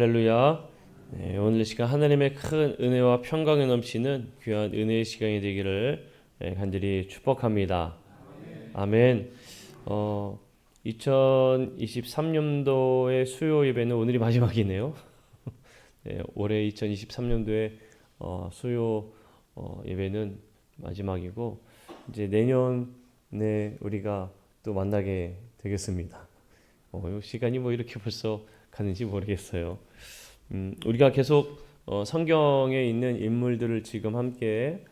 할렐루야. 네, 오늘 시간 하나님의 큰 은혜와 평강에 넘치는 귀한 은혜의 시간이 되기를 간절히 축복합니다. 아멘. 2023년도의 수요 예배는 오늘이 마지막이네요. 네, 올해 2023년도의 수요 예배는 마지막이고 이제 내년에 우리가 또 만나게 되겠습니다. 시간이 뭐 이렇게 벌써 가는지 모르겠어요. 우리가 계속 성경에 있는 인물들을 지금 함께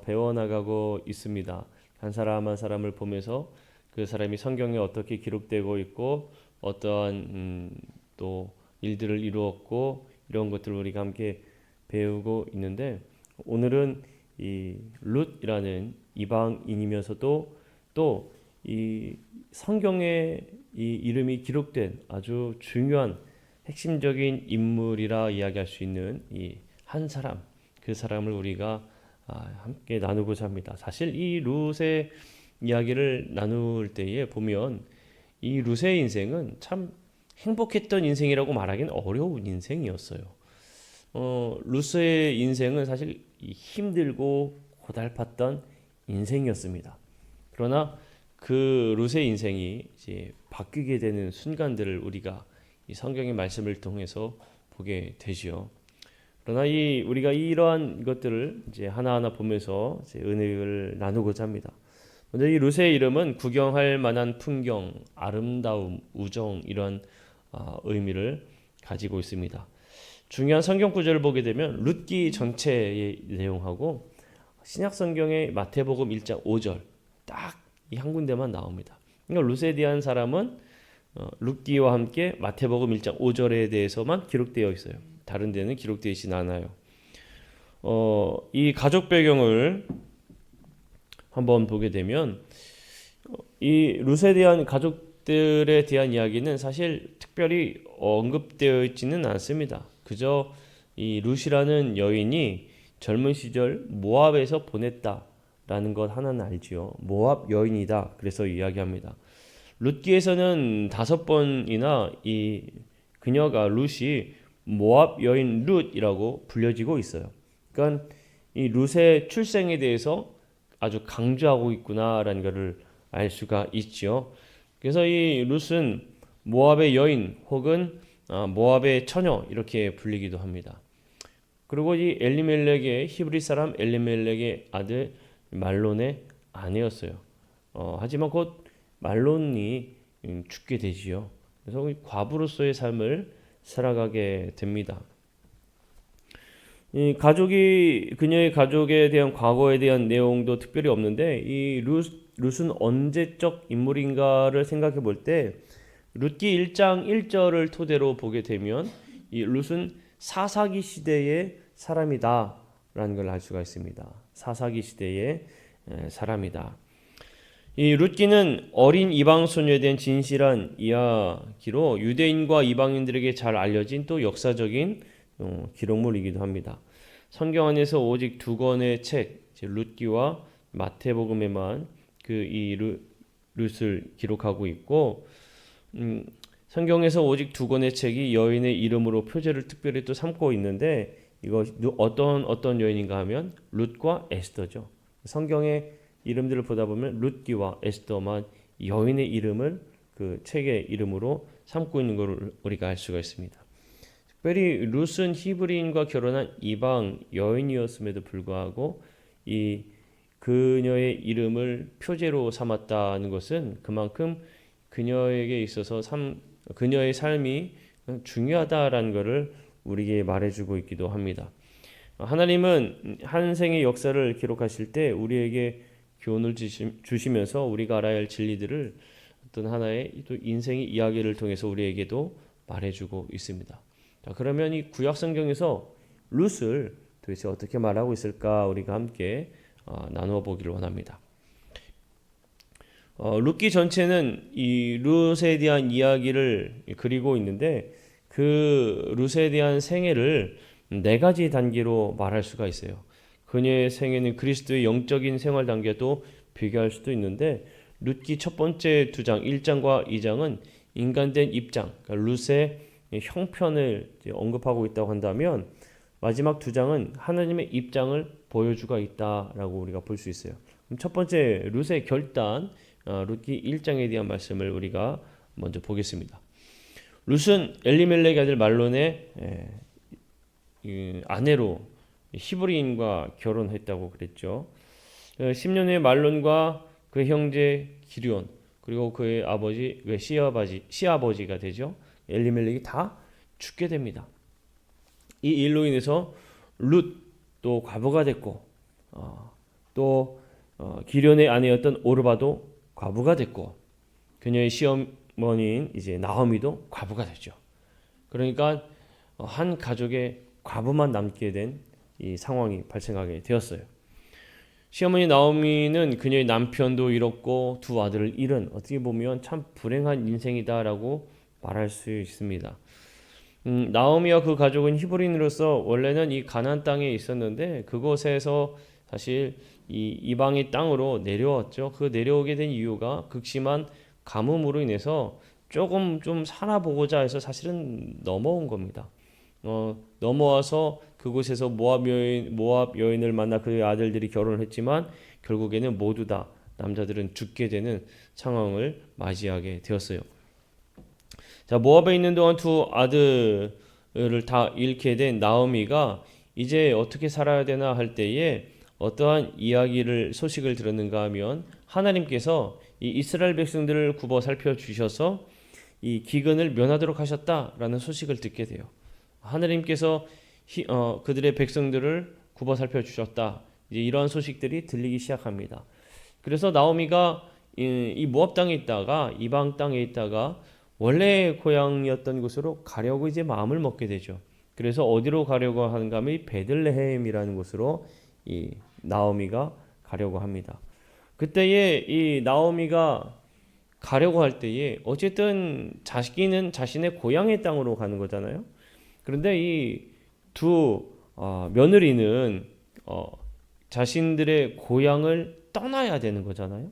배워나가고 있습니다. 한 사람 한 사람을 보면서 그 사람이 성경에 어떻게 기록되고 있고 어떠한 또 일들을 이루었고 이런 것들을 우리가 함께 배우고 있는데 오늘은 이 룻이라는 이방인이면서도 또 이 성경에 이 이름이 기록된 아주 중요한 핵심적인 인물이라 이야기할 수 있는 이 한 사람, 그 사람을 우리가 함께 나누고자 합니다. 사실 이 룻의 이야기를 나눌 때에 보면 이 룻의 인생은 참 행복했던 인생이라고 말하기는 어려운 인생이었어요. 룻의 인생은 사실 힘들고 고달팠던 인생이었습니다. 그러나 그 룻의 인생이 이제 바뀌게 되는 순간들을 우리가 이 성경의 말씀을 통해서 보게 되지요. 그러나 우리가 이러한 것들을 이제 하나하나 보면서 이제 은혜를 나누고자 합니다. 먼저 이 룻의 이름은 구경할 만한 풍경, 아름다움, 우정 이런 의미를 가지고 있습니다. 중요한 성경 구절을 보게 되면 룻기 전체의 내용하고 신약 성경의 마태복음 1장 5절 딱 이 한 군데만 나옵니다. 그러니까 룻에 대한 사람은 룻기와 함께 마태복음 1장 5절에 대해서만 기록되어 있어요. 다른 데는 기록되어 있진 않아요. 이 가족 배경을 한번 보게 되면 이 룻에 대한 가족들에 대한 이야기는 사실 특별히 언급되어 있지는 않습니다. 그저 이 룻이라는 여인이 젊은 시절 모압에서 보냈다라는 것 하나는 알지요. 모압 여인이다. 그래서 이야기합니다. 룻기에서는 5번이나 이 그녀가 룻이 모압 여인 룻이라고 불려지고 있어요. 그러니까 이 룻의 출생에 대해서 아주 강조하고 있구나라는 것을 알 수가 있지요. 그래서 이 룻은 모압의 여인 혹은 모압의 처녀 이렇게 불리기도 합니다. 그리고 이 엘리멜렉의 히브리 사람 엘리멜렉의 아들 말론의 아내였어요. 하지만 곧 말론이 죽게 되지요. 그래서 과부로서의 삶을 살아가게 됩니다. 이 가족이 그녀의 가족에 대한 과거에 대한 내용도 특별히 없는데 이 룻은 언제적 인물인가를 생각해 볼 때 룻기 1장 1절을 토대로 보게 되면 이 룻은 사사기 시대의 사람이다라는 걸 알 수가 있습니다. 사사기 시대의 사람이다. 이 룻기는 어린 이방 소녀에 대한 진실한 이야기로 유대인과 이방인들에게 잘 알려진 또 역사적인 기록물이기도 합니다. 성경 안에서 오직 2권의 책, 룻기와 마태복음에만 이 룻을 기록하고 있고 성경에서 오직 2권의 책이 여인의 이름으로 표제를 특별히 또 삼고 있는데 이거 어떤 여인인가 하면 룻과 에스더죠. 성경의 이름들을 보다 보면 룻기와 에스더만 여인의 이름을 그 책의 이름으로 삼고 있는 것을 우리가 알 수가 있습니다. 특별히 룻은 히브리인과 결혼한 이방 여인이었음에도 불구하고 이 그녀의 이름을 표제로 삼았다는 것은 그만큼 그녀에게 있어서 그녀의 삶이 중요하다라는 것을 우리에게 말해주고 있기도 합니다. 하나님은 한 생의 역사를 기록하실 때 우리에게 교훈을 주시면서 우리가 알아야 할 진리들을 어떤 하나의 또 인생의 이야기를 통해서 우리에게도 말해주고 있습니다. 자, 그러면 이 구약 성경에서 룻을 도대체 어떻게 말하고 있을까 우리가 함께 나누어 보기를 원합니다. 룻기 전체는 이 룻에 대한 이야기를 그리고 있는데 그 룻에 대한 생애를 4가지 단계로 말할 수가 있어요. 그녀의 생애는 그리스도의 영적인 생활 단계도 비교할 수도 있는데 룻기 첫 번째 2장 1장과 2장은 인간된 입장, 그러니까 룻의 형편을 이제 언급하고 있다고 한다면 마지막 두 장은 하나님의 입장을 보여주고 있다라고 우리가 볼 수 있어요. 그럼 첫 번째 룻의 결단, 룻기 1장에 대한 말씀을 우리가 먼저 보겠습니다. 룻은 엘리멜렉 아들 말론의 아내로 히브리인과 결혼했다고 그랬죠. 10년 후에 말론과 그 형제 기럧 그리고 그의 아버지, 시아버지가 되죠. 엘리멜렉이 다 죽게 됩니다. 이 일로 인해서 룻도 과부가 됐고 또 기럧의 아내였던 오르바도 과부가 됐고 그녀의 시어머니인 이제 나오미도 과부가 됐죠. 그러니까 한 가족의 과부만 남게 된 이 상황이 발생하게 되었어요. 시어머니 나오미는 그녀의 남편도 잃었고 두 아들을 잃은 어떻게 보면 참 불행한 인생이다라고 말할 수 있습니다. 나오미와 그 가족은 히브리인으로서 원래는 이 가나안 땅에 있었는데 그곳에서 사실 이 이방의 땅으로 내려왔죠. 그 내려오게 된 이유가 극심한 가뭄으로 인해서 조금 좀 살아보고자 해서 사실은 넘어온 겁니다. 넘어와서 그곳에서 모압 여인을 만나 그의 아들들이 결혼을 했지만 결국에는 모두 다 남자들은 죽게 되는 상황을 맞이하게 되었어요. 자, 모압에 있는 동안 두 아들을 다 잃게 된 나오미가 이제 어떻게 살아야 되나 할 때에 어떠한 소식을 들었는가 하면 하나님께서 이 이스라엘 백성들을 굽어 살펴주셔서 이 기근을 면하도록 하셨다라는 소식을 듣게 돼요. 하나님께서 그들의 백성들을 굽어 살펴주셨다. 이제 이러한 소식들이 들리기 시작합니다. 그래서 나오미가 이 모압 땅에 있다가 이방 땅에 있다가 원래 고향이었던 곳으로 가려고 이제 마음을 먹게 되죠. 그래서 어디로 가려고 하는가 하면 이 베들레헴이라는 곳으로 이 나오미가 가려고 합니다. 그때에 이 나오미가 가려고 할 때에 어쨌든 자기는 자신의 고향의 땅으로 가는 거잖아요. 그런데 이 두 며느리는 자신들의 고향을 떠나야 되는 거잖아요.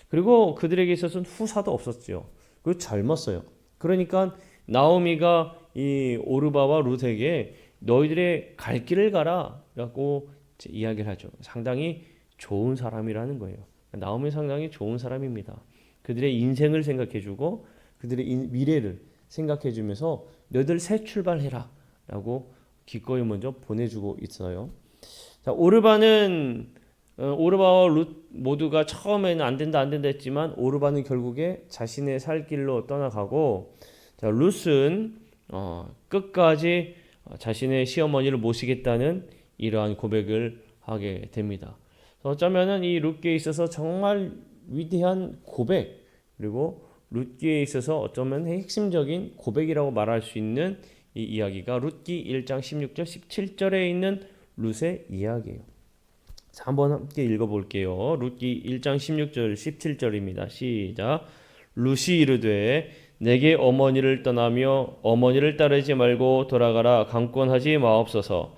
그리고 그들에게 있어서는 후사도 없었죠. 그 젊었어요. 그러니까 나오미가 이 오르바와 룻에게 너희들의 갈 길을 가라라고 이야기를 하죠. 상당히 좋은 사람이라는 거예요. 나오미 상당히 좋은 사람입니다. 그들의 인생을 생각해주고 그들의 미래를 생각해주면서 너희들 새 출발해라라고 기꺼이 먼저 보내주고 있어요. 자, 오르바와 룻 모두가 처음에는 안 된다 했지만 오르바는 결국에 자신의 살 길로 떠나가고, 자, 룻은 끝까지 자신의 시어머니를 모시겠다는 이러한 고백을 하게 됩니다. 어쩌면은 이 룻기에 있어서 정말 위대한 고백, 그리고 룻기에 있어서 어쩌면 핵심적인 고백이라고 말할 수 있는 이 이야기가 룻기 1장 16절 17절에 있는 룻의 이야기예요. 자, 한번 함께 읽어볼게요. 룻기 1장 16절 17절입니다. 시작. 룻이 이르되 내게 어머니를 떠나며 어머니를 따르지 말고 돌아가라 강권하지 마옵소서.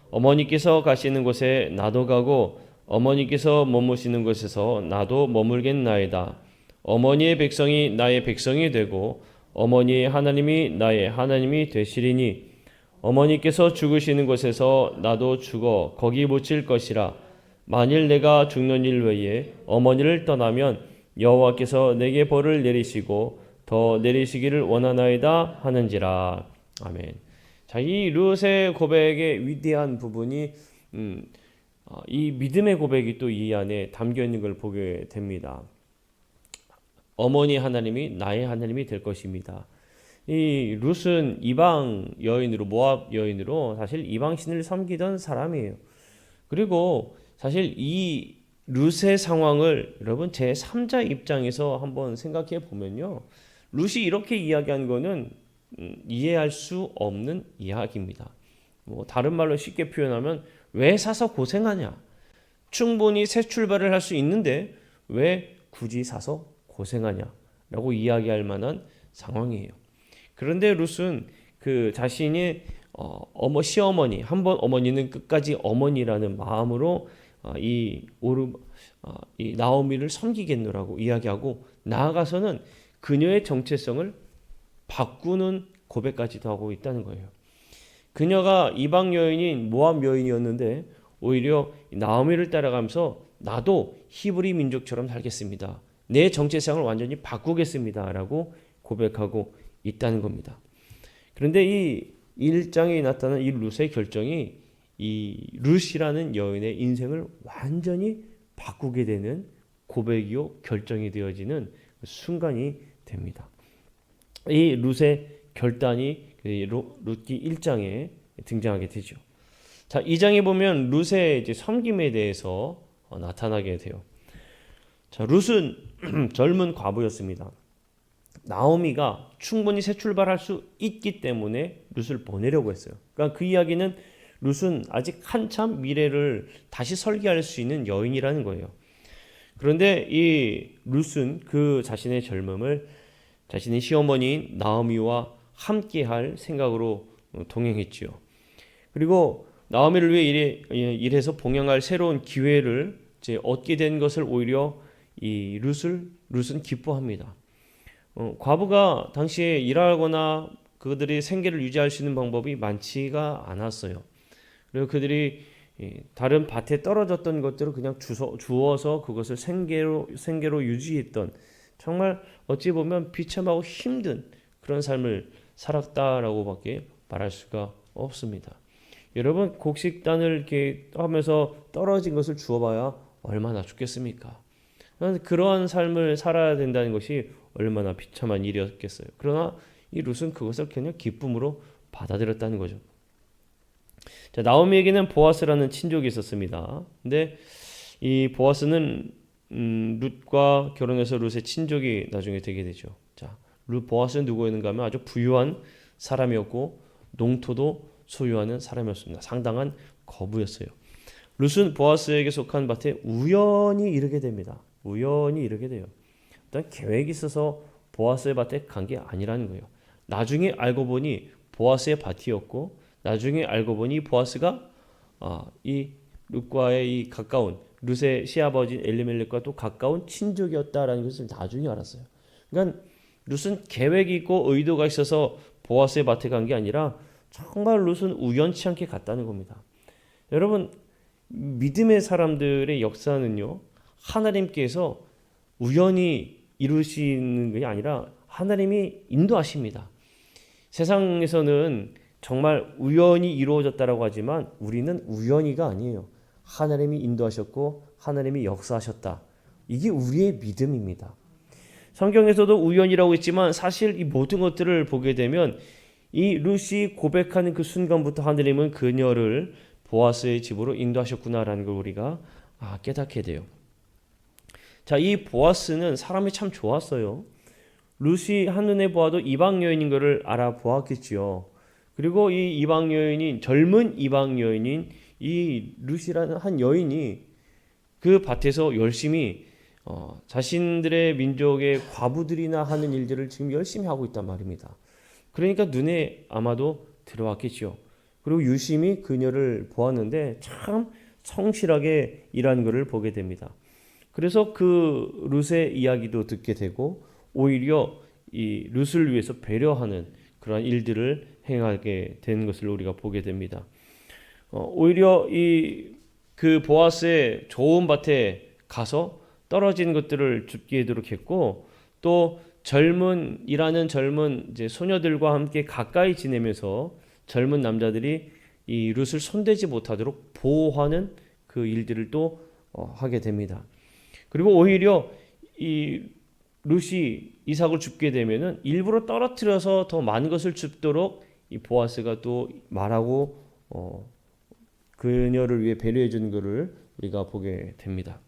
어머니께서 가시는 곳에 나도 가고 어머니께서 머무시는 곳에서 나도 머물겠나이다. 어머니의 백성이 나의 백성이 되고 어머니의 하나님이 나의 하나님이 되시리니 어머니께서 죽으시는 곳에서 나도 죽어 거기 묻힐 것이라. 만일 내가 죽는 일 외에 어머니를 떠나면 여호와께서 내게 벌을 내리시고 더 내리시기를 원하나이다 하는지라. 아멘. 자, 이 룻의 고백의 위대한 부분이 이 믿음의 고백이 또 이 안에 담겨 있는 걸 보게 됩니다. 어머니 하나님이 나의 하나님이 될 것입니다. 이 룻은 이방 여인으로, 모압 여인으로 사실 이방 신을 섬기던 사람이에요. 그리고 사실 이 룻의 상황을 여러분 제 3자 입장에서 한번 생각해 보면요, 룻이 이렇게 이야기한 거는 이해할 수 없는 이야기입니다. 다른 말로 쉽게 표현하면 왜 사서 고생하냐? 충분히 새 출발을 할 수 있는데 왜 굳이 사서 고생하냐라고 이야기할 만한 상황이에요. 그런데 룻은 그 자신이 시어머니, 한번 어머니는 끝까지 어머니라는 마음으로 이 나오미를 섬기겠노라고 이야기하고, 나아가서는 그녀의 정체성을 바꾸는 고백까지도 하고 있다는 거예요. 그녀가 이방 여인인 모압 여인이었는데 오히려 나오미를 따라가면서 나도 히브리 민족처럼 살겠습니다. 내 정체성을 완전히 바꾸겠습니다. 라고 고백하고 있다는 겁니다. 그런데 이 1장에 나타난 이 룻의 결정이 이 룻이라는 여인의 인생을 완전히 바꾸게 되는 고백이요 결정이 되어지는 순간이 됩니다. 이 룻의 결단이 룻기 1장에 등장하게 되죠. 자, 2장에 보면 룻의 이제 섬김에 대해서 나타나게 돼요. 자, 룻은 젊은 과부였습니다. 나오미가 충분히 새 출발할 수 있기 때문에 룻을 보내려고 했어요. 그러니까 그 이야기는 룻은 아직 한참 미래를 다시 설계할 수 있는 여인이라는 거예요. 그런데 이 룻은 그 자신의 젊음을 자신의 시어머니인 나오미와 함께할 생각으로 동행했지요. 그리고 나오미를 위해 일해서 봉양할 새로운 기회를 이제 얻게 된 것을 오히려 이 룻은 기뻐합니다. 과부가 당시에 일하거나 그들이 생계를 유지할 수 있는 방법이 많지가 않았어요. 그리고 그들이 다른 밭에 떨어졌던 것들을 그냥 주워서 그것을 생계로 유지했던 정말 어찌 보면 비참하고 힘든 그런 삶을 살았다라고밖에 말할 수가 없습니다. 여러분 곡식단을 이렇게 하면서 떨어진 것을 주워봐야 얼마나 죽겠습니까? 그러한 삶을 살아야 된다는 것이 얼마나 비참한 일이었겠어요. 그러나 이 룻은 그것을 그냥 기쁨으로 받아들였다는 거죠. 자, 나오미에게는 보아스라는 친족이 있었습니다. 근데 이 보아스는 룻과 결혼해서 룻의 친족이 나중에 되게 되죠. 자, 보아스는 누구였는가 하면 아주 부유한 사람이었고 농토도 소유하는 사람이었습니다. 상당한 거부였어요. 룻은 보아스에게 속한 밭에 우연히 이르게 됩니다. 우연히 이르게 돼요. 어떤 계획이 있어서 보아스의 밭에 간 게 아니라는 거예요. 나중에 알고 보니 보아스의 밭이었고 나중에 알고 보니 보아스가 이 룻과의 이 가까운 룻의 시아버지 엘리멜렉과 또 가까운 친족이었다라는 것을 나중에 알았어요. 그러니까 룻은 계획이 있고 의도가 있어서 보아스의 밭에 간 게 아니라 정말 룻은 우연치 않게 갔다는 겁니다. 여러분 믿음의 사람들의 역사는요 하나님께서 우연히 이루시는 게 아니라 하나님이 인도하십니다. 세상에서는 정말 우연히 이루어졌다라고 하지만 우리는 우연히가 아니에요. 하나님이 인도하셨고 하나님이 역사하셨다. 이게 우리의 믿음입니다. 성경에서도 우연이라고 했지만 사실 이 모든 것들을 보게 되면 이 룻이 고백하는 그 순간부터 하나님은 그녀를 보아스의 집으로 인도하셨구나라는 걸 우리가 깨닫게 돼요. 자, 이 보아스는 사람이 참 좋았어요. 룻이 한눈에 보아도 이방 여인인 것을 알아보았겠지요. 그리고 이 이방 여인인 젊은 이방 여인인 이 룻이라는 한 여인이 그 밭에서 열심히 자신들의 민족의 과부들이나 하는 일들을 지금 열심히 하고 있단 말입니다. 그러니까 눈에 아마도 들어왔겠죠. 그리고 유심히 그녀를 보았는데 참 성실하게 일하는 것을 보게 됩니다. 그래서 그 룻의 이야기도 듣게 되고 오히려 이 룻을 위해서 배려하는 그러한 일들을 행하게 된 것을 우리가 보게 됩니다. 오히려 그 보아스의 좋은 밭에 가서 떨어진 것들을 줍기도록 했고 또 일하는 젊은 이제 소녀들과 함께 가까이 지내면서 젊은 남자들이 이 룻을 손대지 못하도록 보호하는 그 일들을 또 하게 됩니다. 그리고 오히려 이 룻이 이삭을 줍게 되면은 일부러 떨어뜨려서 더 많은 것을 줍도록 이 보아스가 또 말하고 그녀를 위해 배려해 주는 것을 우리가 보게 됩니다.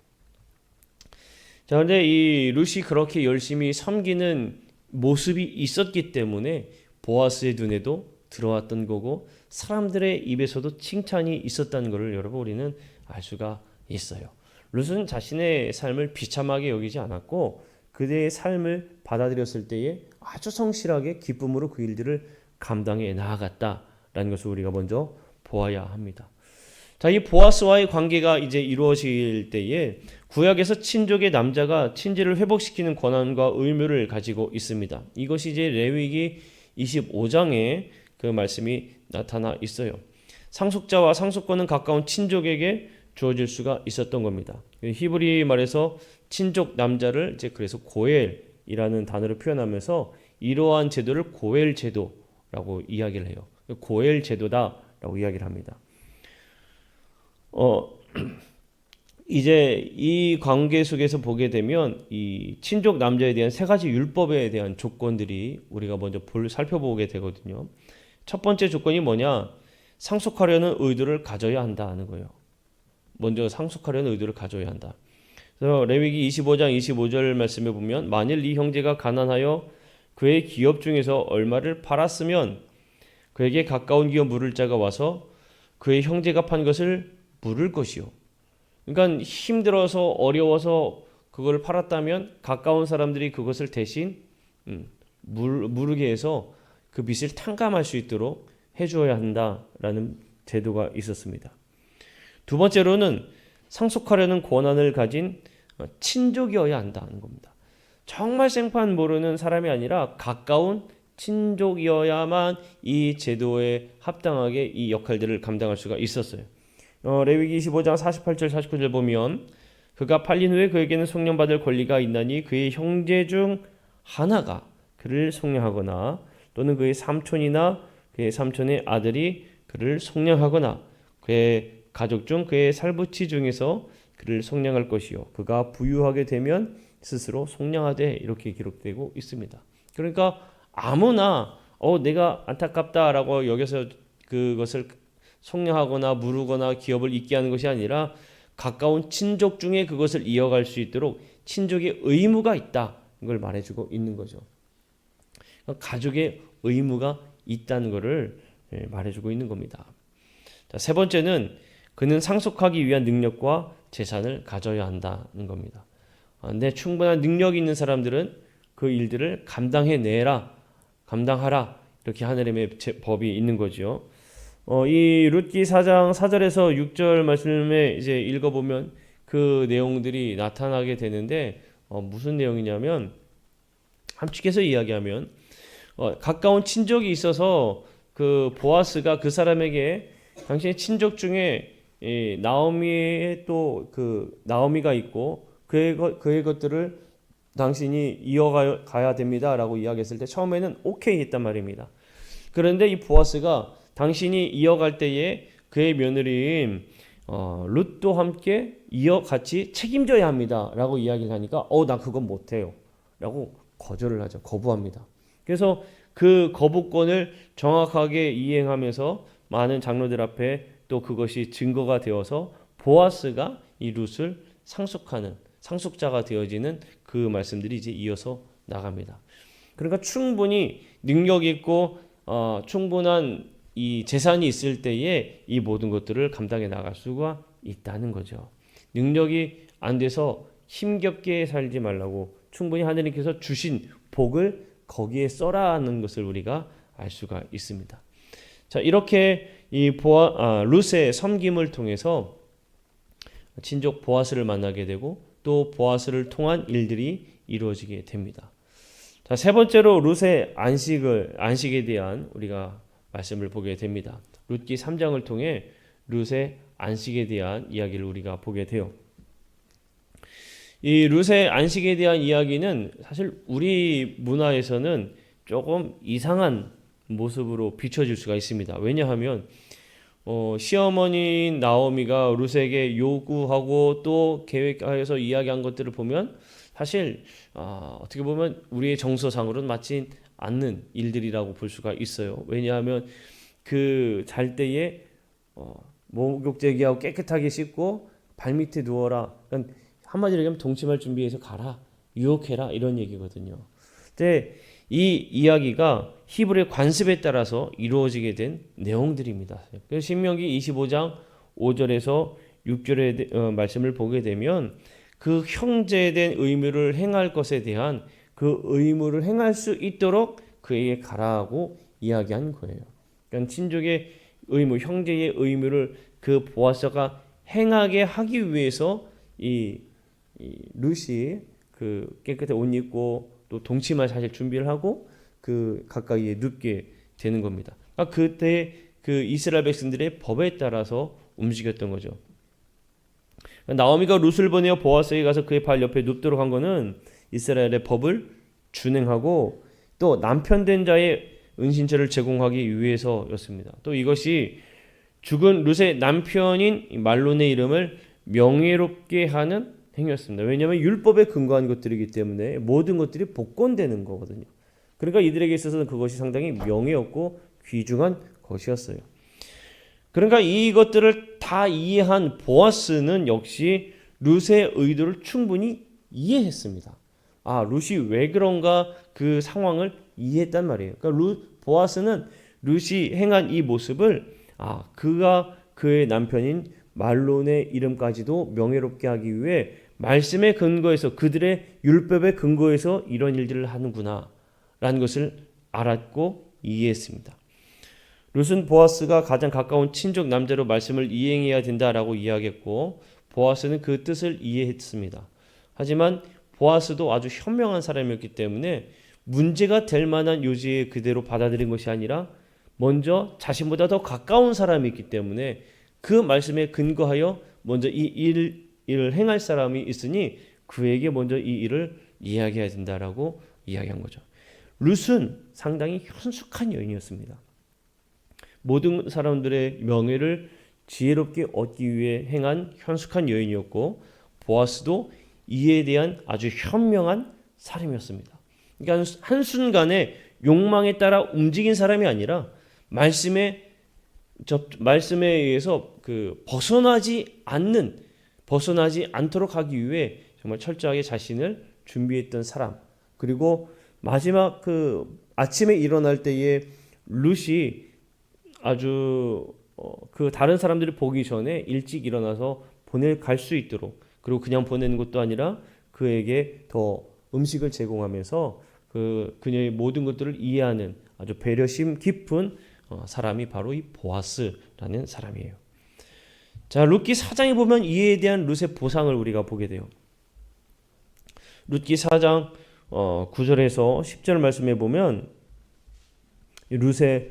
자, 그런데 이 룻이 그렇게 열심히 섬기는 모습이 있었기 때문에 보아스의 눈에도 들어왔던 거고 사람들의 입에서도 칭찬이 있었다는 것을 여러분 우리는 알 수가 있어요. 룻은 자신의 삶을 비참하게 여기지 않았고 그대의 삶을 받아들였을 때에 아주 성실하게 기쁨으로 그 일들을 감당해 나아갔다라는 것을 우리가 먼저 보아야 합니다. 자, 이 보아스와의 관계가 이제 이루어질 때에 구약에서 친족의 남자가 친지를 회복시키는 권한과 의무를 가지고 있습니다. 이것이 이제 레위기 25장에 그 말씀이 나타나 있어요. 상속자와 상속권은 가까운 친족에게 주어질 수가 있었던 겁니다. 히브리 말에서 친족 남자를 이제 그래서 고엘이라는 단어로 표현하면서 이러한 제도를 고엘 제도라고 이야기를 해요. 고엘 제도다라고 이야기를 합니다. 이제 이 관계 속에서 보게 되면 이 친족 남자에 대한 세 가지 율법에 대한 조건들이 우리가 먼저 살펴보게 되거든요. 첫 번째 조건이 뭐냐? 상속하려는 의도를 가져야 한다는 거예요. 먼저 상속하려는 의도를 가져야 한다. 그래서 레위기 25장 25절 말씀에 보면 만일 네 형제가 가난하여 그의 기업 중에서 얼마를 팔았으면 그에게 가까운 기업 물을 자가 와서 그의 형제가 판 것을 물을 것이요. 그러니까 힘들어서 어려워서 그걸 팔았다면 가까운 사람들이 그것을 대신 물게 해서 그 빚을 탕감할 수 있도록 해주어야 한다라는 제도가 있었습니다. 두 번째로는 상속하려는 권한을 가진 친족이어야 한다는 겁니다. 정말 생판 모르는 사람이 아니라 가까운 친족이어야만 이 제도에 합당하게 이 역할들을 감당할 수가 있었어요. 레위기 25장 48절 49절 보면 그가 팔린 후에 그에게는 속량받을 권리가 있나니 그의 형제 중 하나가 그를 속량하거나 또는 그의 삼촌이나 그의 삼촌의 아들이 그를 속량하거나 그의 가족 중 그의 살부치 중에서 그를 속량할 것이요 그가 부유하게 되면 스스로 속량하되 이렇게 기록되고 있습니다. 그러니까 아무나 내가 안타깝다라고 여기서 그것을 속량하거나 물으거나 기업을 잇게 하는 것이 아니라 가까운 친족 중에 그것을 이어갈 수 있도록 친족의 의무가 있다. 이걸 말해주고 있는 거죠. 가족의 의무가 있다는 것을 말해주고 있는 겁니다. 자, 세 번째는 그는 상속하기 위한 능력과 재산을 가져야 한다는 겁니다. 근데 충분한 능력이 있는 사람들은 그 일들을 감당하라 이렇게 하나님의 법이 있는 거죠. 이 룻기 4장 4절에서 6절 말씀에 이제 읽어보면 그 내용들이 나타나게 되는데 무슨 내용이냐면 함축해서 이야기하면 가까운 친족이 있어서 그 보아스가 그 사람에게 당신의 친족 중에 나오미의 또 그 나오미가 있고 그의 것들을 당신이 이어가야 됩니다라고 이야기했을 때 처음에는 오케이 했단 말입니다. 그런데 이 보아스가 당신이 이어갈 때에 그의 며느리인 룻도 함께 같이 책임져야 합니다라고 이야기를 하니까 나 그건 못해요 라고 거절을 하죠. 거부합니다. 그래서 그 거부권을 정확하게 이행하면서 많은 장로들 앞에 또 그것이 증거가 되어서 보아스가 이 룻을 상속하는 상속자가 되어지는 그 말씀들이 이제 이어서 나갑니다. 그러니까 충분히 능력 있고 충분한 이 재산이 있을 때에 이 모든 것들을 감당해 나갈 수가 있다는 거죠. 능력이 안 돼서 힘겹게 살지 말라고 충분히 하나님께서 주신 복을 거기에 써라는 것을 우리가 알 수가 있습니다. 자, 이렇게 이 룻의 섬김을 통해서 친족 보아스를 만나게 되고 또 보아스를 통한 일들이 이루어지게 됩니다. 자, 세 번째로 룻의 안식에 대한 우리가 말씀을 보게 됩니다. 룻기 3장을 통해 룻의 안식에 대한 이야기를 우리가 보게 돼요. 이 룻의 안식에 대한 이야기는 사실 우리 문화에서는 조금 이상한 모습으로 비춰질 수가 있습니다. 왜냐하면 시어머니인 나오미가 룻에게 요구하고 또 계획하여서 이야기한 것들을 보면 사실 어떻게 보면 우리의 정서상으로는 맞지 않는 일들이라고 볼 수가 있어요. 왜냐하면 그 잘 때에 목욕제기하고 깨끗하게 씻고 발밑에 누워라. 그러니까 한마디로 얘기하면 동침할 준비해서 가라. 유혹해라. 이런 얘기거든요. 근데 이 이야기가 히브리의 관습에 따라서 이루어지게 된 내용들입니다. 그래서 신명기 25장 5절에서 6절의 말씀을 보게 되면 그 형제에 대한 의무를 행할 것에 대한 그 의무를 행할 수 있도록 그에게 가라고 이야기한 거예요. 그러니까 친족의 의무, 형제의 의무를 그 보아스가 행하게 하기 위해서 이 룻이 그 깨끗한 옷 입고 또 동침할 사실 준비를 하고 그 가까이에 눕게 되는 겁니다. 그러니까 그때 그 이스라엘 백성들의 법에 따라서 움직였던 거죠. 나오미가 룻을 보내어 보아스에게 가서 그의 발 옆에 눕도록 한 거는 이스라엘의 법을 준행하고 또 남편 된 자의 은신처를 제공하기 위해서였습니다. 또 이것이 죽은 룻의 남편인 말론의 이름을 명예롭게 하는 행위였습니다. 왜냐하면 율법에 근거한 것들이기 때문에 모든 것들이 복권되는 거거든요. 그러니까 이들에게 있어서는 그것이 상당히 명예롭고 귀중한 것이었어요. 그러니까 이것들을 다 이해한 보아스는 역시 룻의 의도를 충분히 이해했습니다. 아, 룻이 왜 그런가 그 상황을 이해했단 말이에요. 그러니까 보아스는 룻이 행한 이 모습을 그가 그의 남편인 말론의 이름까지도 명예롭게 하기 위해 말씀의 근거에서 그들의 율법의 근거에서 이런 일들을 하는구나 라는 것을 알았고 이해했습니다. 룻은 보아스가 가장 가까운 친족 남자로 말씀을 이행해야 된다라고 이야기했고 보아스는 그 뜻을 이해했습니다. 하지만 보아스도 아주 현명한 사람이었기 때문에 문제가 될 만한 요지에 그대로 받아들인 것이 아니라 먼저 자신보다 더 가까운 사람이 있기 때문에 그 말씀에 근거하여 먼저 이 일을 행할 사람이 있으니 그에게 먼저 이 일을 이야기해야 된다라고 이야기한 거죠. 룻은 상당히 현숙한 여인이었습니다. 모든 사람들의 명예를 지혜롭게 얻기 위해 행한 현숙한 여인이었고 보아스도 이에 대한 아주 현명한 사람이었습니다. 그러니까 한순간에 욕망에 따라 움직인 사람이 아니라 말씀에 의해서 벗어나지 않도록 하기 위해 정말 철저하게 자신을 준비했던 사람. 그리고 마지막 아침에 일어날 때에 룻이 아주 그 다른 사람들이 보기 전에 일찍 일어나서 갈 수 있도록, 그리고 그냥 보내는 것도 아니라 그에게 더 음식을 제공하면서 그녀의 모든 것들을 이해하는 아주 배려심 깊은 사람이 바로 이 보아스라는 사람이에요. 자, 룻기 4장에 보면 이에 대한 룻의 보상을 우리가 보게 돼요. 룻기 4장 9절에서 10절 말씀에 보면 룻의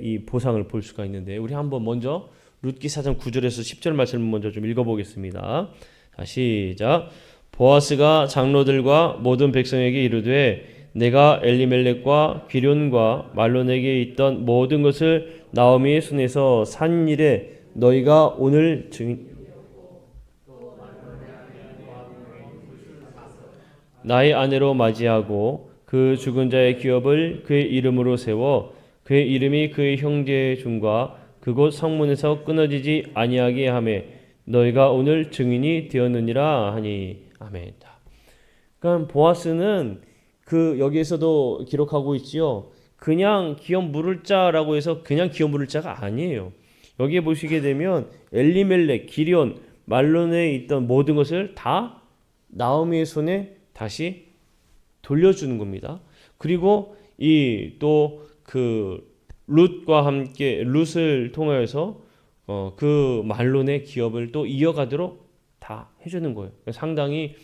이 보상을 볼 수가 있는데, 우리 한번 먼저 룻기 4장 9절에서 10절 말씀을 먼저 좀 읽어보겠습니다. 자, 시작. 보아스가 장로들과 모든 백성에게 이르되 내가 엘리멜렉과 기럨과 말론에게 있던 모든 것을 나오미의 손에서 산 일에 너희가 오늘 나의 아내로 맞이하고 그 죽은 자의 기업을 그의 이름으로 세워 그의 이름이 그의 형제의 중과 그곳 성문에서 끊어지지 아니하게 하매 너희가 오늘 증인이 되었느니라 하니. 아멘. 그러니까 보아스는 여기에서도 기록하고 있지요. 그냥 기업 물을 자라고 해서 그냥 기업 물을 자가 아니에요. 여기에 보시게 되면 엘리멜렉, 기럨, 말론에 있던 모든 것을 다 나오미의 손에 다시 돌려주는 겁니다. 그리고 룻과 함께 룻을 통해서 그 말론의 기업을 또 이어가도록 다 해주는 거예요. 상당히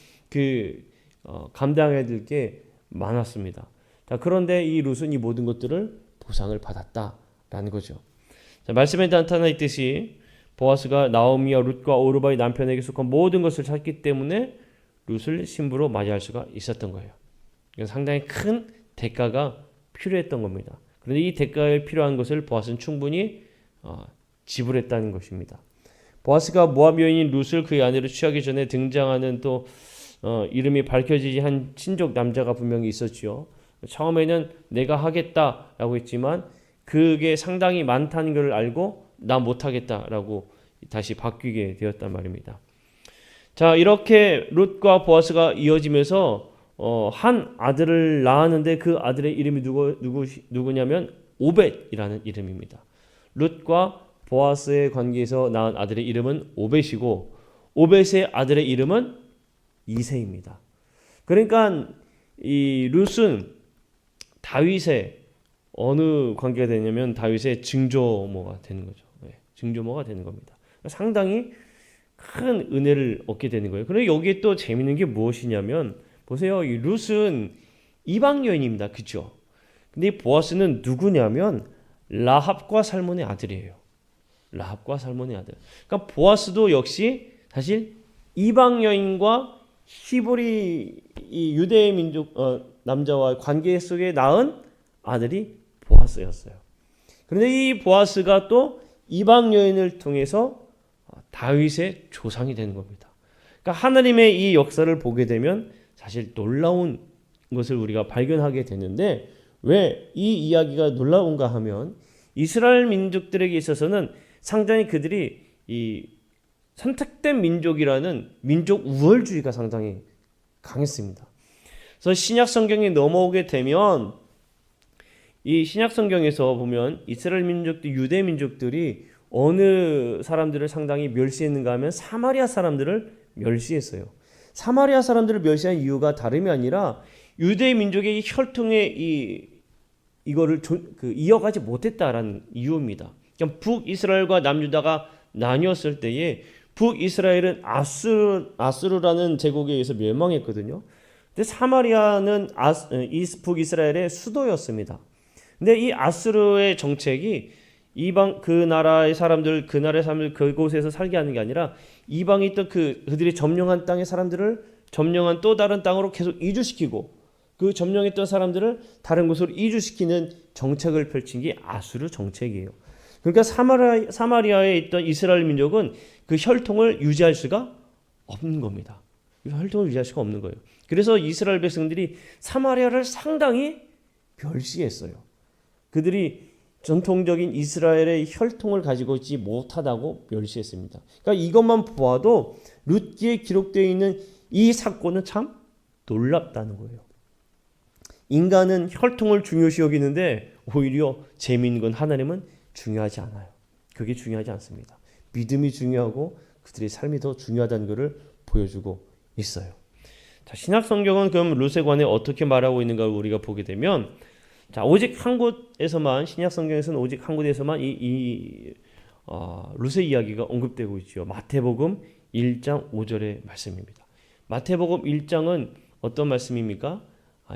감당해야 될 게 많았습니다. 자, 그런데 이 룻은 이 모든 것들을 보상을 받았다라는 거죠. 자, 말씀에 나타나 있듯이 보아스가 나오미와 룻과 오르바의 남편에게 속한 모든 것을 찾기 때문에 룻을 신부로 맞이할 수가 있었던 거예요. 상당히 큰 대가가 필요했던 겁니다. 그런데 이 대가에 필요한 것을 보아스는 충분히 지불했다는 것입니다. 보아스가 모압 여인인 룻을 그의 아내로 취하기 전에 등장하는 또 이름이 밝혀지지 한 친족 남자가 분명히 있었죠. 처음에는 내가 하겠다라고 했지만 그게 상당히 많다는 걸 알고 나 못하겠다라고 다시 바뀌게 되었단 말입니다. 자, 이렇게 룻과 보아스가 이어지면서 한 아들을 낳았는데 그 아들의 이름이 누구냐면 오벳이라는 이름입니다. 룻과 보아스의 관계에서 낳은 아들의 이름은 오벳이고 오벳의 아들의 이름은 이새입니다. 그러니까 이 룻은 다윗의 어느 관계가 되냐면 다윗의 증조모가 되는 거죠. 증조모가 되는 겁니다. 상당히 큰 은혜를 얻게 되는 거예요. 그런데 여기에 또 재밌는 게 무엇이냐면 보세요. 이 룻은 이방 여인입니다. 그죠? 근데 이 보아스는 누구냐면 라합과 살몬의 아들이에요. 라합과 살몬의 아들. 그러니까 보아스도 역시 사실 이방 여인과 히브리 이 유대 민족 남자와의 관계 속에 낳은 아들이 보아스였어요. 그런데 이 보아스가 또 이방 여인을 통해서 다윗의 조상이 되는 겁니다. 그러니까 하나님의 이 역사를 보게 되면 사실 놀라운 것을 우리가 발견하게 되는데 왜 이 이야기가 놀라운가 하면 이스라엘 민족들에게 있어서는 상당히 그들이 이 선택된 민족이라는 민족 우월주의가 상당히 강했습니다. 그래서 신약 성경에 넘어오게 되면 이 신약 성경에서 보면 이스라엘 민족들, 유대 민족들이 어느 사람들을 상당히 멸시했는가 하면 사마리아 사람들을 멸시했어요. 사마리아 사람들을 멸시한 이유가 다름이 아니라 유대 민족의 혈통의 이거를 이어가지 못했다라는 이유입니다. 그러니까 북이스라엘과 남유다가 나뉘었을 때에 북이스라엘은 아수르라는 제국에 의해서 멸망했거든요. 근데 사마리아는 북이스라엘의 수도였습니다. 근데 이 아수르의 정책이 이방 그 나라의 사람들 그곳에서 살게 하는 게 아니라 이방에 있던 그들이 점령한 땅의 사람들을 점령한 또 다른 땅으로 계속 이주시키고 그 점령했던 사람들을 다른 곳으로 이주시키는 정책을 펼친 게 아수르 정책이에요. 그러니까 사마리아에 있던 이스라엘 민족은 그 혈통을 유지할 수가 없는 겁니다. 혈통을 유지할 수가 없는 거예요. 그래서 이스라엘 백성들이 사마리아를 상당히 멸시했어요. 그들이 전통적인 이스라엘의 혈통을 가지고 있지 못하다고 멸시했습니다. 그러니까 이것만 보아도 룻기에 기록되어 있는 이 사건은 참 놀랍다는 거예요. 인간은 혈통을 중요시 여기는데 오히려 재미있는 건 하나님은 중요하지 않아요. 그게 중요하지 않습니다. 믿음이 중요하고 그들의 삶이 더 중요하다는 것을 보여주고 있어요. 자, 신약 성경은 그럼 룻에 관해 어떻게 말하고 있는가 우리가 보게 되면 자, 오직 한 곳에서만 신약 성경에서는 오직 한 곳에서만 룻의 이야기가 언급되고 있죠. 마태복음 1장 5절의 말씀입니다. 마태복음 1장은 어떤 말씀입니까?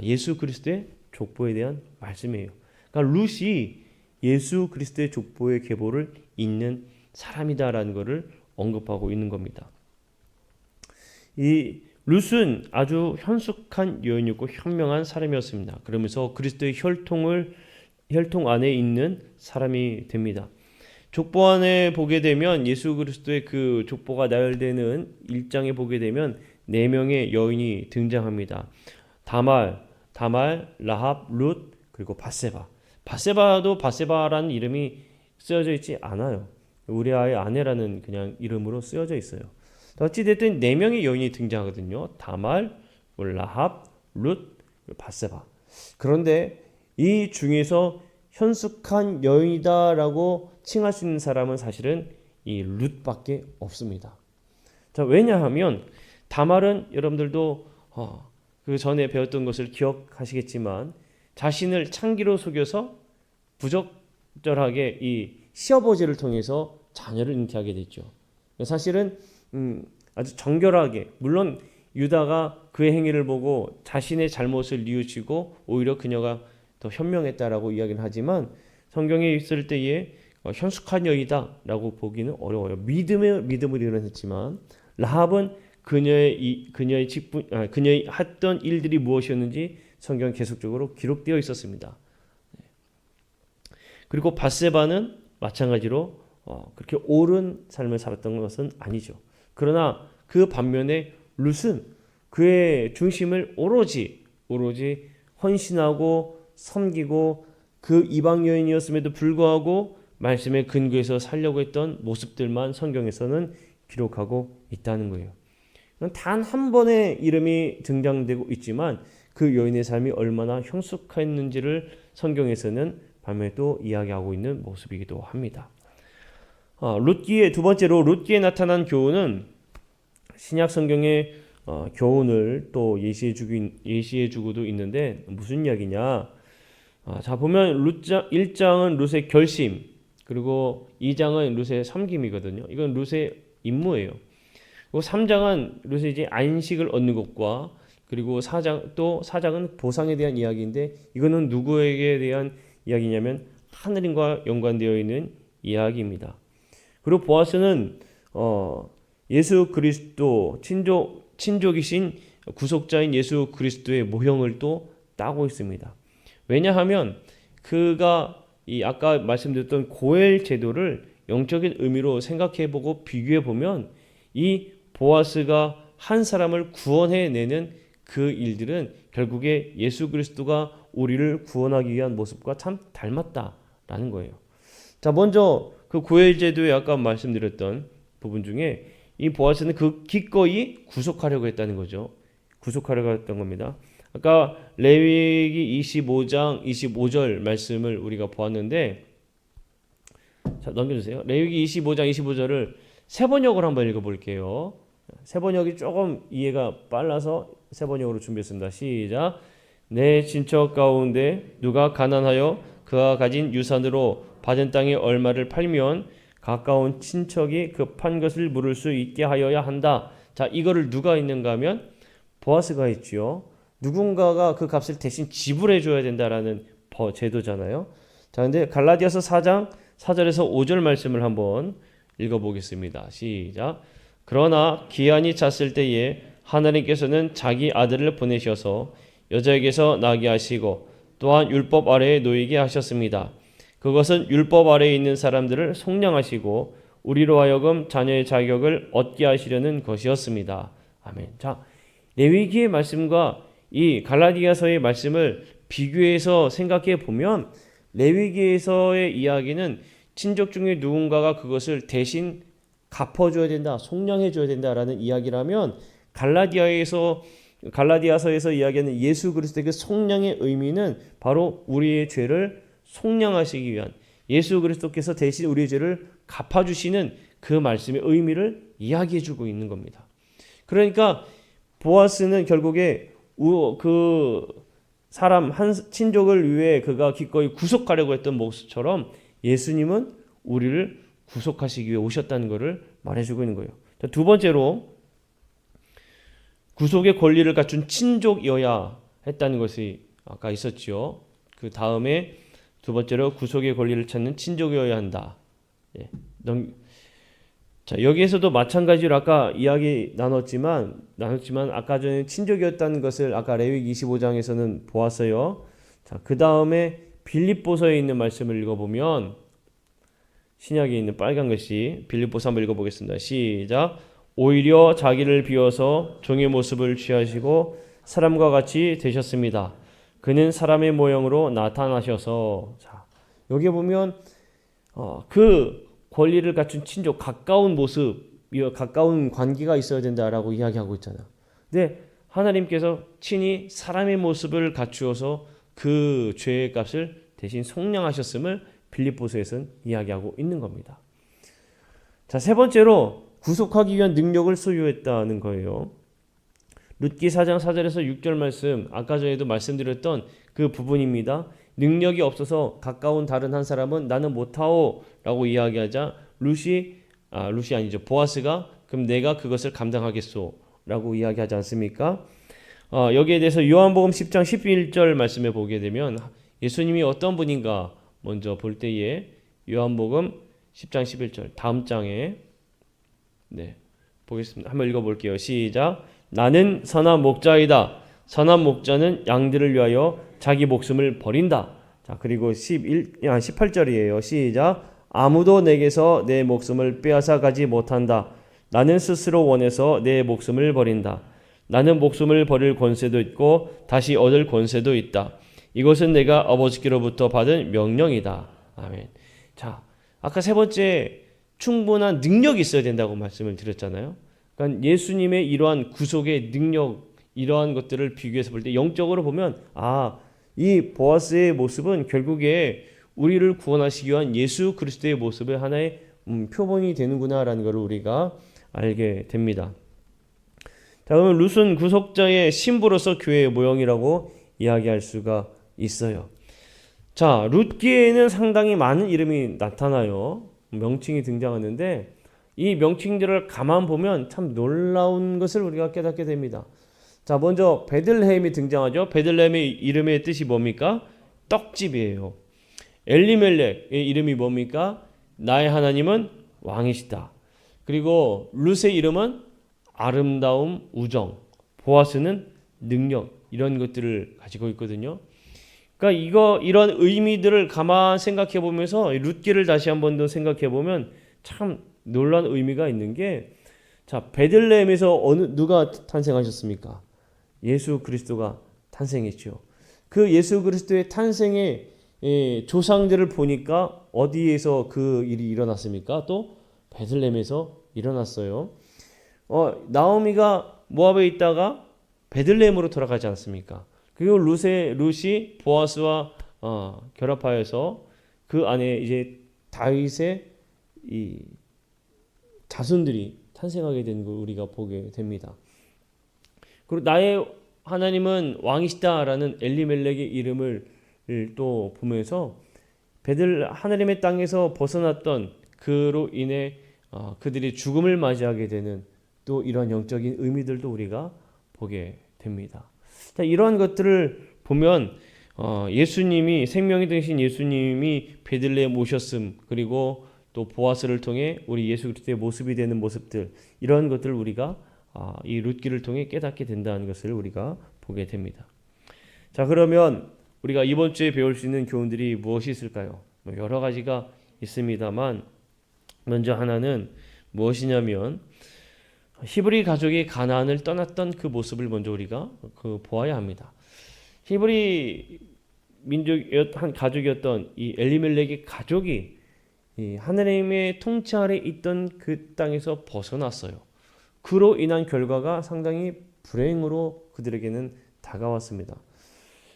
예수 그리스도의 족보에 대한 말씀이에요. 그러니까 룻이 예수 그리스도의 족보의 계보를 잇는 사람이다라는 것을 언급하고 있는 겁니다. 이 룻은 아주 현숙한 여인이었고 현명한 사람이었습니다. 그러면서 그리스도의 혈통 안에 있는 사람이 됩니다. 족보 안에 보게 되면 예수 그리스도의 그 족보가 나열되는 1장에 보게 되면 4명의 여인이 등장합니다. 다말, 라합, 룻, 그리고 바세바. 바세바도 바세바라는 이름이 쓰여져 있지 않아요. 우리아의 아내라는 그냥 이름으로 쓰여져 있어요. 어찌됐든 4명의 여인이 등장하거든요. 다말, 라합, 룻, 바세바. 그런데 이 중에서 현숙한 여인이다라고 칭할 수 있는 사람은 사실은 이 룻밖에 없습니다. 자, 왜냐하면 다말은 여러분들도 그 전에 배웠던 것을 기억하시겠지만 자신을 창기로 속여서 부적절하게 이 시아버지를 통해서 자녀를 잉태하게 됐죠. 사실은 아주 정결하게 물론 유다가 그의 행위를 보고 자신의 잘못을 뉘우치고 오히려 그녀가 더 현명했다라고 이야기를 하지만 성경에 있을 때에 현숙한 여이다라고 보기는 어려워요. 믿음을 이뤄냈지만 라합은 그녀의 했던 일들이 무엇이었는지 성경 계속적으로 기록되어 있었습니다. 그리고 바세바는 마찬가지로 그렇게 옳은 삶을 살았던 것은 아니죠. 그러나 그 반면에 룻은 그의 중심을 오로지 헌신하고 섬기고 그 이방 여인이었음에도 불구하고 말씀의 근거에서 살려고 했던 모습들만 성경에서는 기록하고 있다는 거예요. 단 한 번의 이름이 등장되고 있지만 그 여인의 삶이 얼마나 형숙했는지를 성경에서는 밤에도 이야기하고 있는 모습이기도 합니다. 룻기에 두 번째로 룻기에 나타난 교훈은 신약 성경의 교훈을 또 예시해주고도 있는데 무슨 이야기냐? 자 보면 1장은 룻의 결심 그리고 2장은 룻의 섬김이거든요. 이건 룻의 임무예요. 그리고 3장은 룻의 이제 안식을 얻는 것과 그리고 사장은 보상에 대한 이야기인데 이거는 누구에게 대한 이야기냐면 하느님과 연관되어 있는 이야기입니다. 그리고 보아스는 예수 그리스도 친족이신 구속자인 예수 그리스도의 모형을 또 따고 있습니다. 왜냐하면 그가 이 아까 말씀드렸던 고엘 제도를 영적인 의미로 생각해보고 비교해보면 이 보아스가 한 사람을 구원해내는 그 일들은 결국에 예수 그리스도가 우리를 구원하기 위한 모습과 참 닮았다라는 거예요. 자, 먼저 그 고엘 제도에 아까 말씀드렸던 부분 중에 이 보아스는 그 기꺼이 구속하려고 했다는 거죠. 구속하려고 했던 겁니다. 아까 레위기 25장 25절 말씀을 우리가 보았는데, 자, 넘겨주세요. 레위기 25장 25절을 세번역으로 한번 읽어볼게요. 세번역이 조금 이해가 빨라서 세번역으로 준비했습니다. 시작. 내 친척 가운데 누가 가난하여 그가 가진 유산으로 받은 땅의 얼마를 팔면 가까운 친척이 그 판 것을 물을 수 있게 하여야 한다. 자, 이거를 누가 있는가 하면 보아스가 있지요. 누군가가 그 값을 대신 지불해 줘야 된다라는 제도잖아요. 자, 근데 갈라디아서 4장 4절에서 5절 말씀을 한번 읽어보겠습니다. 시작. 그러나 기한이 찼을 때에 하나님께서는 자기 아들을 보내셔서 여자에게서 나게 하시고 또한 율법 아래에 놓이게 하셨습니다. 그것은 율법 아래에 있는 사람들을 속량하시고 우리로 하여금 자녀의 자격을 얻게 하시려는 것이었습니다. 아멘. 자, 레위기의 말씀과 이 갈라디아서의 말씀을 비교해서 생각해 보면 레위기에서의 이야기는 친족 중에 누군가가 그것을 대신 갚아줘야 된다, 속량해줘야 된다라는 이야기라면 갈라디아서에서 이야기하는 예수 그리스도의 그 속량의 의미는 바로 우리의 죄를 속량하시기 위한 예수 그리스도께서 대신 우리의 죄를 갚아주시는 그 말씀의 의미를 이야기해주고 있는 겁니다. 그러니까 보아스는 결국에 그 사람 한 친족을 위해 그가 기꺼이 구속하려고 했던 모습처럼 예수님은 우리를 구속하시기 위해 오셨다는 것을 말해주고 있는 거예요. 자, 두 번째로 구속의 권리를 갖춘 친족이어야 했다는 것이 아까 있었죠. 그 다음에 두 번째로 구속의 권리를 찾는 친족이어야 한다. 예. 자, 여기에서도 마찬가지로 아까 이야기 나눴지만 아까 전에 친족이었다는 것을 아까 레위기 25장에서는 보았어요. 자, 그 다음에 빌립보서에 있는 말씀을 읽어보면 신약에 있는 빨간 것이 빌립보서 한번 읽어보겠습니다. 시작. 오히려 자기를 비워서 종의 모습을 취하시고 사람과 같이 되셨습니다. 그는 사람의 모형으로 나타나셔서, 자, 여기 보면 그 권리를 갖춘 친족, 가까운 모습, 가까운 관계가 있어야 된다라고 이야기하고 있잖아요. 근데 하나님께서 친히 사람의 모습을 갖추어서 그 죄의 값을 대신 속량하셨음을 빌립보서에서는 이야기하고 있는 겁니다. 자, 세 번째로 구속하기 위한 능력을 소유했다는 거예요. 룻기 4장 4절에서 6절 말씀, 아까 전에도 말씀드렸던 그 부분입니다. 능력이 없어서 가까운 다른 한 사람은 나는 못하오 라고 이야기하자 룻이 아니죠. 보아스가 그럼 내가 그것을 감당하겠소 라고 이야기하지 않습니까? 여기에 대해서 요한복음 10장 11절 말씀에 보게 되면 예수님이 어떤 분인가 먼저 볼 때에 요한복음 10장 11절 다음 장에 보겠습니다. 한번 읽어볼게요. 시작. 나는 선한 목자이다. 선한 목자는 양들을 위하여 자기 목숨을 버린다. 자, 그리고 18절이에요. 시작. 아무도 내게서 내 목숨을 빼앗아 가지 못한다. 나는 스스로 원해서 내 목숨을 버린다. 나는 목숨을 버릴 권세도 있고 다시 얻을 권세도 있다. 이것은 내가 아버지께로부터 받은 명령이다. 아멘. 자, 아까 세 번째 충분한 능력이 있어야 된다고 말씀을 드렸잖아요. 그러니까 예수님의 이러한 구속의 능력, 이러한 것들을 비교해서 볼 때 영적으로 보면 이 보아스의 모습은 결국에 우리를 구원하시기 위한 예수 그리스도의 모습의 하나의 표본이 되는구나라는 것을 우리가 알게 됩니다. 자, 그러면 룻은 구속자의 신부로서 교회의 모형이라고 이야기할 수가 있어요. 자, 룻기에는 상당히 많은 이름이 나타나요. 명칭이 등장하는데 이 명칭들을 가만 보면 참 놀라운 것을 우리가 깨닫게 됩니다. 자, 먼저 베들레헴이 등장하죠. 베들레헴의 이름의 뜻이 뭡니까? 떡집이에요. 엘리멜렉의 이름이 뭡니까? 나의 하나님은 왕이시다. 그리고 룻의 이름은 아름다움, 우정, 보아스는 능력, 이런 것들을 가지고 있거든요. 그러니까 이런 의미들을 가만 생각해 보면서 룻기를 다시 한 번 더 생각해 보면 참 놀라운 의미가 있는 게, 자, 베들레헴에서 누가 탄생하셨습니까? 예수 그리스도가 탄생했죠. 그 예수 그리스도의 탄생의 조상들을 보니까 어디에서 그 일이 일어났습니까? 또 베들레헴에서 일어났어요. 나오미가 모압에 있다가 베들레헴으로 돌아가지 않습니까? 그리고 룻이 보아스와 결합하여서 그 안에 이제 다윗의 이 자손들이 탄생하게 된 걸 우리가 보게 됩니다. 그리고 나의 하나님은 왕이시다라는 엘리멜렉의 이름을 또 보면서 하나님의 땅에서 벗어났던 그로 인해 그들이 죽음을 맞이하게 되는 또 이런 영적인 의미들도 우리가 보게 됩니다. 자, 이러한 것들을 보면 예수님이, 생명이 되신 예수님이 베들레헴 오셨음, 그리고 또 보아스를 통해 우리 예수 그리스도의 모습이 되는 모습들, 이런 것들을 우리가 이 룻기를 통해 깨닫게 된다는 것을 우리가 보게 됩니다. 자, 그러면 우리가 이번 주에 배울 수 있는 교훈들이 무엇이 있을까요? 여러 가지가 있습니다만, 먼저 하나는 무엇이냐면 히브리 가족이 가나안을 떠났던 그 모습을 먼저 우리가 보아야 합니다. 히브리 한 가족이었던 이 엘리멜렉의 가족이 이 하나님의 통치 아래 있던 그 땅에서 벗어났어요. 그로 인한 결과가 상당히 불행으로 그들에게는 다가왔습니다.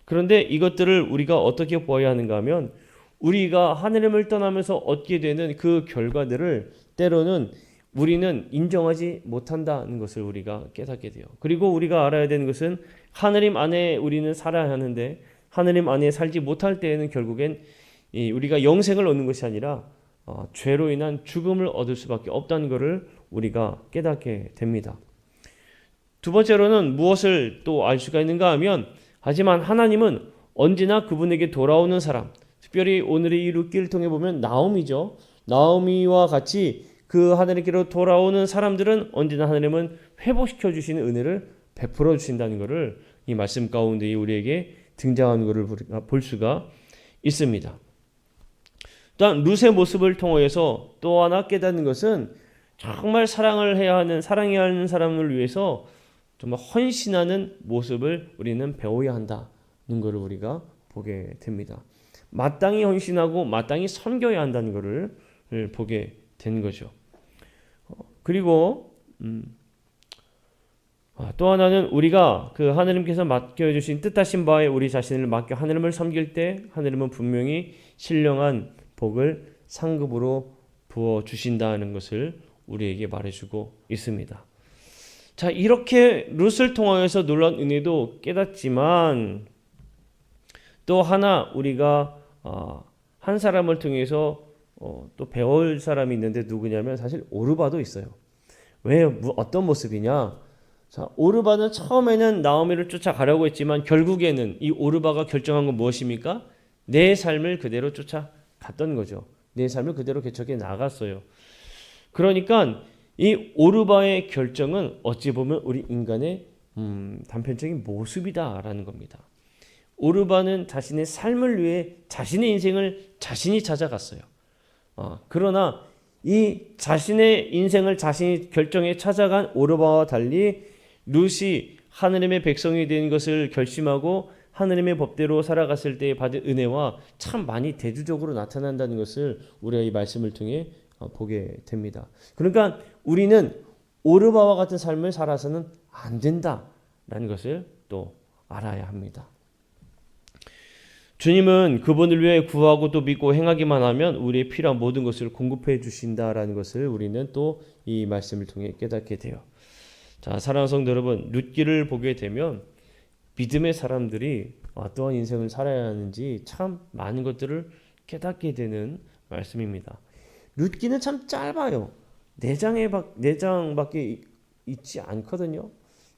그런데 이것들을 우리가 어떻게 보아야 하는가 하면, 우리가 하나님을 떠나면서 얻게 되는 그 결과들을 때로는 우리는 인정하지 못한다는 것을 우리가 깨닫게 돼요. 그리고 우리가 알아야 되는 것은, 하나님 안에 우리는 살아야 하는데 하나님 안에 살지 못할 때에는 결국엔 우리가 영생을 얻는 것이 아니라 죄로 인한 죽음을 얻을 수밖에 없다는 것을 우리가 깨닫게 됩니다. 두 번째로는 무엇을 또 알 수가 있는가 하면, 하지만 하나님은 언제나 그분에게 돌아오는 사람, 특별히 오늘의 이 룻기를 통해 보면 나오미죠. 나오미와 같이 그 하나님께로 돌아오는 사람들은 언제나 하나님은 회복시켜 주시는 은혜를 베풀어 주신다는 것을 이 말씀 가운데 우리에게 등장하는 것을 볼 수가 있습니다. 또한 룻의 모습을 통해서 또 하나 깨닫는 것은, 정말 사랑해야 하는 사람을 위해서 정말 헌신하는 모습을 우리는 배워야 한다는 것을 우리가 보게 됩니다. 마땅히 헌신하고 마땅히 섬겨야 한다는 것을 보게 된 거죠. 그리고 또 하나는 우리가 그 하나님께서 맡겨주신 뜻하신 바에 우리 자신을 맡겨 하나님을 섬길 때 하나님은 분명히 신령한 복을 상급으로 부어주신다는 것을 우리에게 말해주고 있습니다. 자, 이렇게 룻을 통하여서 놀라운 은혜도 깨닫지만, 또 하나 우리가 한 사람을 통해서 또 배울 사람이 있는데 누구냐면 사실 오르바도 있어요. 왜 어떤 모습이냐? 자, 오르바는 처음에는 나오미를 쫓아가려고 했지만 결국에는 이 오르바가 결정한 건 무엇입니까? 내 삶을 그대로 쫓아갔던 거죠. 내 삶을 그대로 개척해 나갔어요. 그러니까 이 오르바의 결정은 어찌 보면 우리 인간의 단편적인 모습이다라는 겁니다. 오르바는 자신의 삶을 위해 자신의 인생을 자신이 찾아갔어요. 그러나 이 자신의 인생을 자신이 결정해 찾아간 오르바와 달리 룻이 하나님의 백성이 된 것을 결심하고 하나님의 법대로 살아갔을 때 받은 은혜와 참 많이 대조적으로 나타난다는 것을 우리가 이 말씀을 통해 보게 됩니다. 그러니까 우리는 오르바와 같은 삶을 살아서는 안 된다라는 것을 또 알아야 합니다. 주님은 그분을 위해 구하고 또 믿고 행하기만 하면 우리의 필요한 모든 것을 공급해 주신다라는 것을 우리는 또 이 말씀을 통해 깨닫게 돼요. 자, 사랑하는 성도 여러분, 룻기를 보게 되면 믿음의 사람들이 어떠한 인생을 살아야 하는지 참 많은 것들을 깨닫게 되는 말씀입니다. 룻기는 참 짧아요. 4장밖에 있지 않거든요.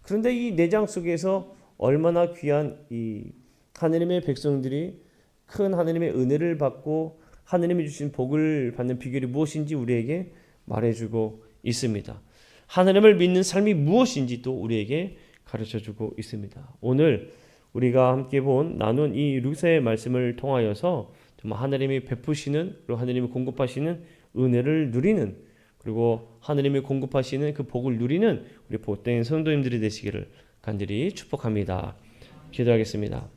그런데 이 내장 속에서 얼마나 귀한 이 하느님의 백성들이 큰 하느님의 은혜를 받고 하느님이 주신 복을 받는 비결이 무엇인지 우리에게 말해주고 있습니다. 하느님을 믿는 삶이 무엇인지 또 우리에게 가르쳐주고 있습니다. 오늘 우리가 함께 나눈 이 루세의 말씀을 통하여서 정말 하느님이 베푸시는 그리고 하느님이 공급하시는 은혜를 누리는 그리고 하느님이 공급하시는 그 복을 누리는 우리 복된 성도님들이 되시기를 간절히 축복합니다. 기도하겠습니다.